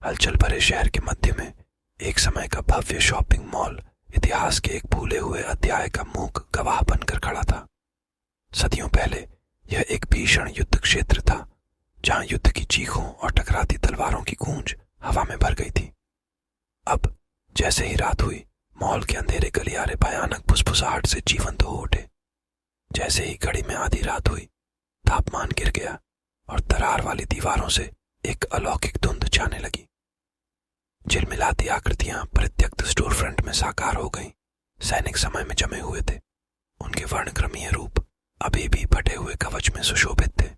हलचल भरे शहर के मध्य में एक समय का भव्य शॉपिंग मॉल इतिहास के एक भूले हुए अध्याय का मूक गवाह बनकर खड़ा था। सदियों पहले यह एक भीषण युद्ध क्षेत्र था, जहां युद्ध की चीखों और टकराती तलवारों की गूंज हवा में भर गई थी। अब जैसे ही रात हुई, मॉल के अंधेरे गलियारे भयानक फुसफुसाहट से जीवंत हो उठे। जैसे ही घड़ी में आधी रात हुई, तापमान गिर गया और दरार वाली दीवारों से एक अलौकिक धुंध छाने लगी। झिलमिलाती आकृतियां परित्यक्त स्टोर फ्रंट में साकार हो गईं। सैनिक समय में जमे हुए थे। उनके वर्णक्रमीय रूप अभी भी फटे हुए कवच में सुशोभित थे।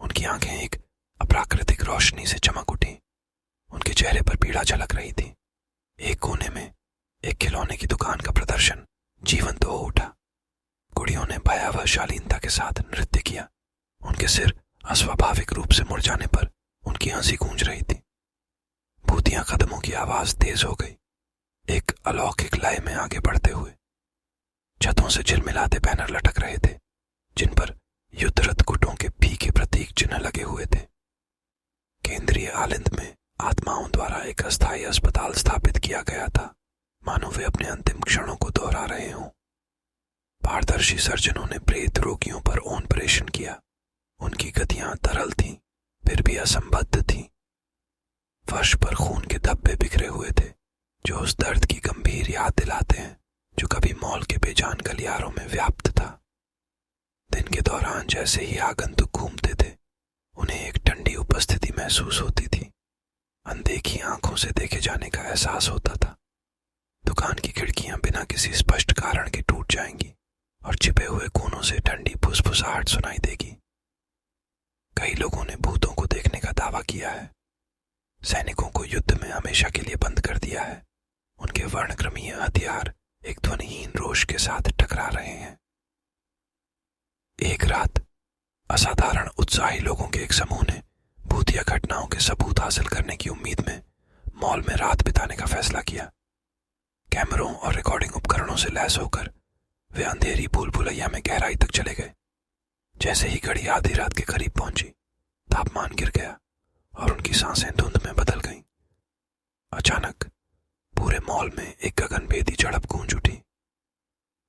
उनकी आंखें एक अप्राकृतिक रोशनी से चमक उठी। उनके चेहरे पर पीड़ा झलक रही थी। एक कोने में एक खिलौने की दुकान का प्रदर्शन जीवंत हो उठा। गुड़ियों ने भयावह शालीनता के साथ नृत्य किया। उनके सिर अस्वाभाविक रूप से मुड़ जाने पर उनकी हंसी गूंज रही थी। भूतिया कदमों की आवाज तेज हो गई, एक अलौकिक लय में आगे बढ़ते हुए। छतों से झिलमिलाते बैनर लटक रहे थे, जिन पर युद्धरत गुटों के फीके प्रतीक चिन्ह लगे हुए थे। केंद्रीय आलिंद में आत्माओं द्वारा एक अस्थायी अस्पताल स्थापित किया गया था, मानो वे अपने अंतिम क्षणों को दोहरा रहे हों। पारदर्शी सर्जनों ने प्रेत रोगियों पर ऑपरेशन किया। उनकी गतियां तरल थीं, फिर भी असंबद्ध थीं। फर्श पर खून के धब्बे बिखरे हुए थे, जो उस दर्द की गंभीर याद दिलाते हैं जो कभी मॉल के बेजान गलियारों में व्याप्त था। दिन के दौरान जैसे ही आगंतुक घूमते थे, उन्हें एक ठंडी उपस्थिति महसूस होती थी। अनदेखी आंखों से देखे जाने का एहसास होता था। दुकान की खिड़कियां बिना किसी स्पष्ट कारण के टूट जाएंगी और छिपे हुए कोनों से ठंडी फुसफुसाहट सुनाई देगी। कई लोगों ने भूतों को देखने का दावा किया है। सैनिकों को युद्ध में हमेशा के लिए बंद कर दिया है। उनके वर्णक्रमीय हथियार एक ध्वनिहीन रोष के साथ टकरा रहे हैं। एक रात असाधारण उत्साही लोगों के एक समूह ने भूतिया घटनाओं के सबूत हासिल करने की उम्मीद में मॉल में रात बिताने का फैसला किया। कैमरों और रिकॉर्डिंग उपकरणों से लैस होकर वे अंधेरी भूल भुलैया में गहराई तक चले गए। जैसे ही घड़ी आधी रात के करीब पहुंची, तापमान गिर गया और उनकी सांसें धुंध में बदल गईं। अचानक पूरे मॉल में एक गगनभेदी झड़प गूंज उठी।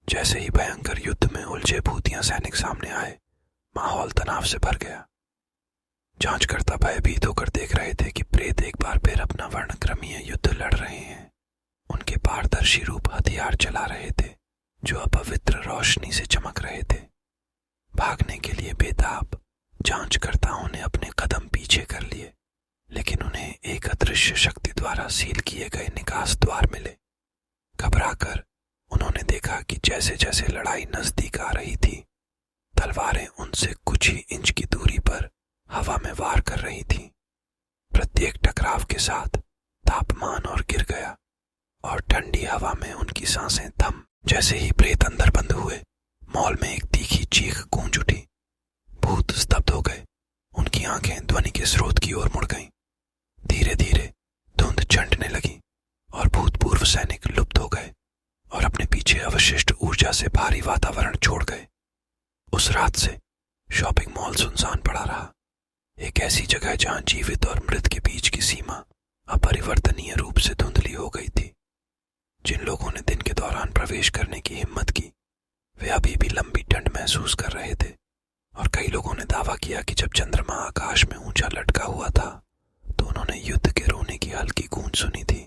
जैसे ही भयंकर युद्ध में उलझे भूतिया सैनिक सामने आए, माहौल तनाव से भर गया। जांचकर्ता भयभीत होकर देख रहे थे कि प्रेत एक बार फिर अपना वर्णक्रमीय युद्ध लड़ रहे हैं। उनके पारदर्शी रूप हथियार चला रहे थे, जो अपवित्र रोशनी से चमक रहे थे। भागने के लिए बेताब जांचकर्ताओं ने अपने कदम पीछे कर लिए, लेकिन उन्हें एक अदृश्य शक्ति द्वारा सील किए गए निकास द्वार मिले। घबराकर उन्होंने देखा कि जैसे जैसे लड़ाई नजदीक आ रही थी, तलवारें उनसे कुछ ही इंच की दूरी पर हवा में वार कर रही थी। प्रत्येक टकराव के साथ तापमान और गिर गया और ठंडी हवा में उनकी सांसें थम। जैसे ही प्रेत अंदर बंद हुए, मॉल में एक तीखी चीख गूंज उठी। भूत स्तब्ध हो गए। उनकी आंखें ध्वनि के स्रोत की ओर मुड़ गईं। धीरे धीरे धुंध छंटने लगी और भूतपूर्व सैनिक लुप्त हो गए और अपने पीछे अवशिष्ट ऊर्जा से भारी वातावरण छोड़ गए। उस रात से शॉपिंग मॉल सुनसान पड़ा रहा, एक ऐसी जगह जहां जीवित और मृत के बीच की सीमा अपरिवर्तनीय रूप से धुंधली हो गई थी। जिन लोगों ने दिन के दौरान प्रवेश करने की हिम्मत की, वे अभी भी लंबी ठंड महसूस कर रहे थे, और कई लोगों ने दावा किया कि जब चंद्रमा आकाश में ऊंचा लटका हुआ था, तो उन्होंने युद्ध के रोने की हल्की गूंज सुनी थी।